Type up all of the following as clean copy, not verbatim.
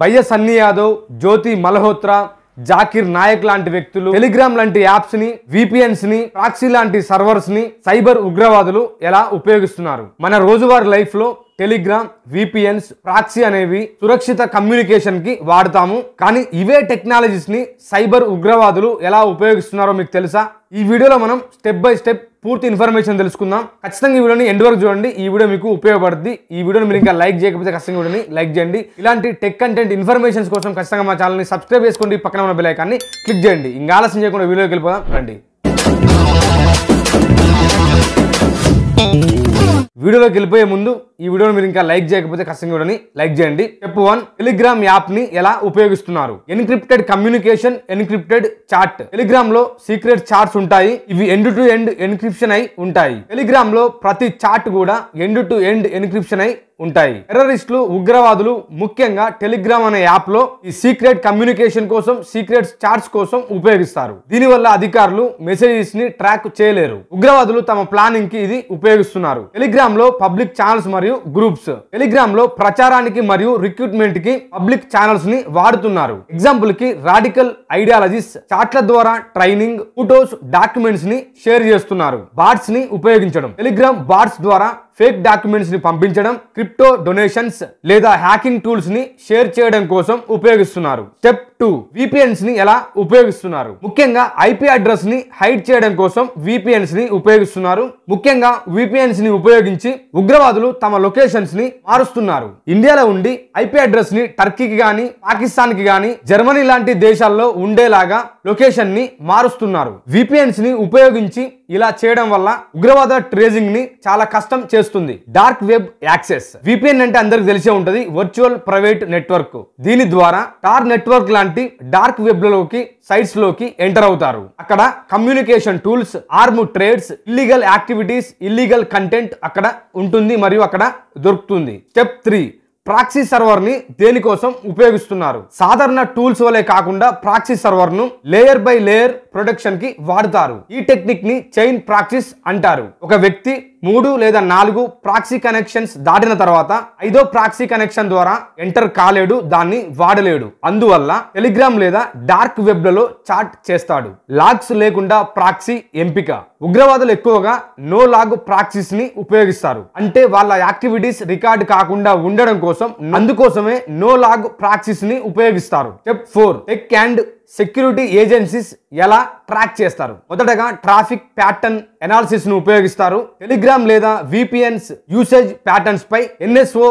భయ్య సన్నీ యాదవ్, జ్యోతి మల్హోత్రా, జాకిర్ నాయక్ లాంటి వ్యక్తులు టెలిగ్రామ్ లాంటి యాప్స్ ని, విపిఎన్స్ ని, ప్రాక్సీ లాంటి సర్వర్స్ ని సైబర్ ఉగ్రవాదులు ఎలా ఉపయోగిస్తున్నారు? మన రోజువారీ లైఫ్ లో టెలిగ్రామ్, విపిఎన్స్, ప్రాక్సీ అనేవి సురక్షిత కమ్యూనికేషన్ కి వాడతాము. కానీ ఇవే టెక్నాలజీస్ ని సైబర్ ఉగ్రవాదులు ఎలా ఉపయోగిస్తున్నారో మీకు తెలుసా? ఈ వీడియోలో మనం స్టెప్ బై స్టెప్ పూర్తి ఇన్ఫర్మేషన్ తెలుసుకుందాం. ఖచ్చితంగా ఈ వీడియోని ఎండ్ వరకు చూడండి. ఈ వీడియో మీకు ఉపయోగపడుతుంది. ఈ వీడియోని మీరు ఇంకా లైక్ చేయకపోతే ఖచ్చితంగా వీడియోని లైక్ చేయండి. ఇలాంటి టెక్ కంటెంట్ ఇన్ఫర్మేషన్స్ కోసం ఖచ్చితంగా మా ఛానల్ని సబ్స్క్రైబ్ చేసుకోండి. పక్కన ఉన్న బెల్ ఐకాన్ని క్లిక్ చేయండి. ఇంకా ఆలస్యం చేయకుండా వీడియోకి వెళ్ళిపోదాం రండి. వీడియోలోకి వెళ్ళిపోయే ముందు ఈ వీడియోని మీరు ఇంకా లైక్ చేయకపోతే ఖచ్చితంగా వీడియోని లైక్ చేయండి. స్టెప్ 1, టెలిగ్రామ్ యాప్ ని ఎలా ఉపయోగిస్తున్నారు? Encrypted communication, encrypted chat. Telegram లో సీక్రెట్ చాట్స్ ఉంటాయి. ఇవి ఎండ్ టు ఎండ్ ఎన్క్రిప్షన్ అయి ఉంటాయి. టెలిగ్రామ్ లో ప్రతి చాట్ కూడా ఎండ్ టు ఎండ్ ఎన్క్రిప్షన్ అయి ఉంటాయి. టెర్రరిస్టులు, ఉగ్రవాదులు ముఖ్యంగా టెలిగ్రామ్ అనే యాప్ లో ఈ సీక్రెట్ కమ్యూనికేషన్ కోసం, సీక్రెట్ చాట్స్ కోసం ఉపయోగిస్తారు. దీనివల్ల అధికారులు మెసేజెస్ ని ట్రాక్ చేయలేరు. ఉగ్రవాదులు తమ ప్లానింగ్ కి ఇది ఉపయోగిస్తున్నారు. టెలిగ్రామ్ లో పబ్లిక్ ఛానల్స్ మరియు గ్రూప్స్. టెలిగ్రామ్ లో ప్రచారానికి మరియు రిక్రూట్మెంట్ కి పబ్లిక్ ఛానల్స్ ని వాడుతున్నారు. ఎగ్జాంపుల్ కి రాడికల్ ఐడియాలజీస్ చాట్ల ద్వారా ట్రైనింగ్, ఫోటోస్, డాక్యుమెంట్స్ ని షేర్ చేస్తున్నారు. బాట్స్ ని ఉపయోగించడం. టెలిగ్రామ్ బాట్స్ ద్వారా ఫేక్ డాక్యుమెంట్స్ ని పంపించడం, క్రిప్టో డొనేషన్స్ లేదా హ్యాకింగ్ టూల్స్ ని షేర్ చేయడం కోసం ఉపయోగిస్తున్నారు. స్టెప్ 2, విపిఎన్స్ ని ఎలా ఉపయోగిస్తున్నారు? ముఖ్యంగా ఐపీ అడ్రస్ ని హైడ్ చేయడం కోసం విపిఎన్స్ ని ఉపయోగిస్తున్నారు. ముఖ్యంగా విపిఎన్స్ ని ఉపయోగించి ఉగ్రవాదులు తమ లొకేషన్స్ ని మారుస్తున్నారు. ఇండియాలో ఉండి ఐపీ అడ్రస్ ని టర్కీకి గాని, పాకిస్తాన్ కి గాని, జర్మనీ లాంటి దేశాల్లో ఉండేలాగా లొకేషన్ ని మారుస్తున్నారు. విపిఎన్స్ ని ఉపయోగించి ఇలా చేయడం వల్ల ఉగ్రవాద ట్రేసింగ్ ని చాలా కష్టం చేస్తుంది. Dark web access. విపిఎన్ అంటే అందరికి తెలిసే ఉంటది, వర్చువల్ ప్రైవేట్ నెట్వర్క్. దీని ద్వారా టార్ నెట్వర్క్ లాంటి డార్క్ వెబ్ లోకి, సైట్స్ లోకి ఎంటర్ అవుతారు. అక్కడ communication tools, arm trades, illegal activities, illegal content అక్కడ ఉంటుంది మరియు అక్కడ దొరుకుతుంది. స్టెప్ 3, ప్రాక్సీ సర్వర్ ని దేనికోసం ఉపయోగిస్తున్నారు? సాధారణ టూల్స్ వలె కాకుండా ప్రాక్సీ సర్వర్ ను లేయర్ బై లేయర్ ప్రొటెక్షన్ కి వాడతారు. ఈ టెక్నిక్ ని చైన్ ప్రాక్సీస్ అంటారు. ఒక వ్యక్తి 3 లేదా 4 ప్రాక్సీ కనెక్షన్స్ దాటిన తర్వాత 5వ ప్రాక్సీ కనెక్షన్ ద్వారా ఎంటర్ కాలేడు, దాన్ని వాడలేడు. అందువల్ల టెలిగ్రామ్ లేదా డార్క్ వెబ్ లలో చాట్ చేస్తాడు. లాగ్స్ లేకుండా ప్రాక్సీ ఎంపిక. ఉగ్రవాదులు ఎక్కువగా నో లాగ్ ప్రాక్సీస్ ని ఉపయోగిస్తారు. అంటే వాళ్ళ యాక్టివిటీస్ రికార్డ్ కాకుండా ఉండడం కోసం, అందుకోసమే నో లాగ్ ప్రాక్సీస్ ని ఉపయోగిస్తారు. Step 4, tech and security agencies ఎలా ట్రాక్ చేస్తారు? మొదటగా ట్రాఫిక్ ప్యాటర్న్ అనాలిసిస్ ను ఉపయోగిస్తారు. టెలిగ్రామ్ లేదా విపిఎన్స్ యూసేజ్ ప్యాటర్న్స్ పై ఎన్ఎస్ఓ,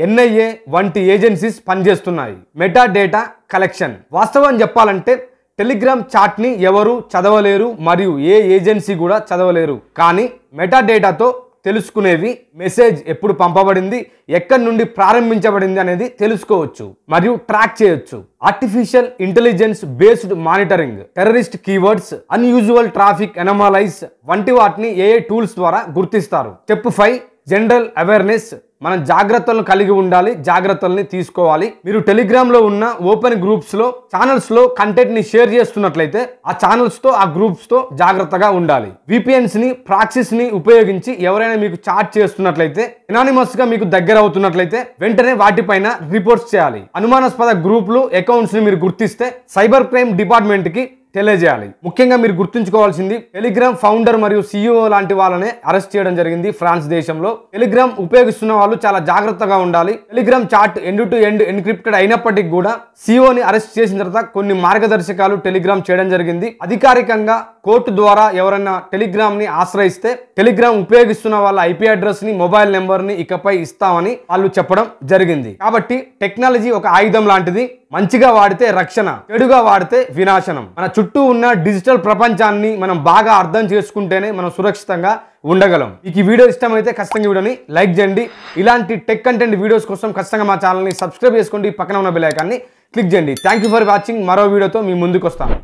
ఎన్ఐఏ వంటి ఏజెన్సీస్ పనిచేస్తున్నాయి. Meta data collection. వాస్తవం చెప్పాలంటే టెలిగ్రామ్ చాట్ ని ఎవరు చదవలేరు మరియు ఏ ఏజెన్సీ కూడా చదవలేరు. కానీ మెటా డేటాతో తెలుసుకునేవి మెసేజ్ ఎప్పుడు పంపబడింది, ఎక్కడి నుండి ప్రారంభించబడింది అనేది తెలుసుకోవచ్చు మరియు ట్రాక్ చేయొచ్చు. Artificial intelligence based monitoring. Terrorist keywords, unusual traffic anomalies వంటి వాటిని ఏఐ టూల్స్ ద్వారా గుర్తిస్తారు. Step 5, general awareness. మనం జాగ్రత్తలను కలిగి ఉండాలి, జాగ్రత్తల్ని తీసుకోవాలి. మీరు టెలిగ్రామ్ లో ఉన్న ఓపెన్ గ్రూప్స్ లో, ఛానల్స్ లో కంటెంట్ ని షేర్ చేస్తున్నట్లయితే ఆ ఛానల్స్ తో, ఆ గ్రూప్స్ తో జాగ్రత్తగా ఉండాలి. విపిఎన్స్ ని, ప్రాక్సీస్ ని ఉపయోగించి ఎవరైనా మీకు చాట్ చేస్తున్నట్లయితే, ఎనానిమస్ గా మీకు దగ్గర అవుతున్నట్లయితే వెంటనే వాటిపైన రిపోర్ట్స్ చేయాలి. అనుమానాస్పద గ్రూపులు, అకౌంట్స్ ని మీరు గుర్తిస్తే సైబర్ క్రైమ్ డిపార్ట్మెంట్ కి తెలియజేయాలి. ముఖ్యంగా మీరు గుర్తుంచుకోవాల్సింది, టెలిగ్రామ్ ఫౌండర్ మరియు సిఇఓ లాంటి వాళ్ళనే అరెస్ట్ చేయడం జరిగింది ఫ్రాన్స్ దేశంలో. టెలిగ్రామ్ ఉపయోగిస్తున్న వాళ్ళు చాలా జాగ్రత్తగా ఉండాలి. Telegram chat end to end encrypted అయినప్పటికీ కూడా సిఇఓని అరెస్ట్ చేసిన తర్వాత కొన్ని మార్గదర్శకాలు టెలిగ్రామ్ చేయడం జరిగింది. అధికారికంగా కోర్టు ద్వారా ఎవరైనా టెలిగ్రామ్ ని ఆశ్రయిస్తే టెలిగ్రామ్ ఉపయోగిస్తున్న వాళ్ళ ఐపీ అడ్రస్ ని, మొబైల్ నెంబర్ ని ఇకపై ఇస్తామని వాళ్ళు చెప్పడం జరిగింది. కాబట్టి టెక్నాలజీ ఒక ఆయుధం లాంటిది. మంచిగా వాడితే రక్షణ, చెడుగా వాడితే వినాశనం. మన చుట్టూ ఉన్న డిజిటల్ ప్రపంచాన్ని మనం బాగా అర్థం చేసుకుంటేనే మనం సురక్షితంగా ఉండగలం. మీకు ఈ వీడియో ఇష్టమైతే ఖచ్చితంగా వీడియోని లైక్ చేయండి. ఇలాంటి టెక్ కంటెంట్ వీడియోస్ కోసం ఖచ్చితంగా మా ఛానల్ని సబ్స్క్రైబ్ చేసుకోండి. పక్కన ఉన్న బెల్ ఐకాన్ని క్లిక్ చేయండి. Thank you for watching. మరో వీడియోతో మీ ముందుకు వస్తాను.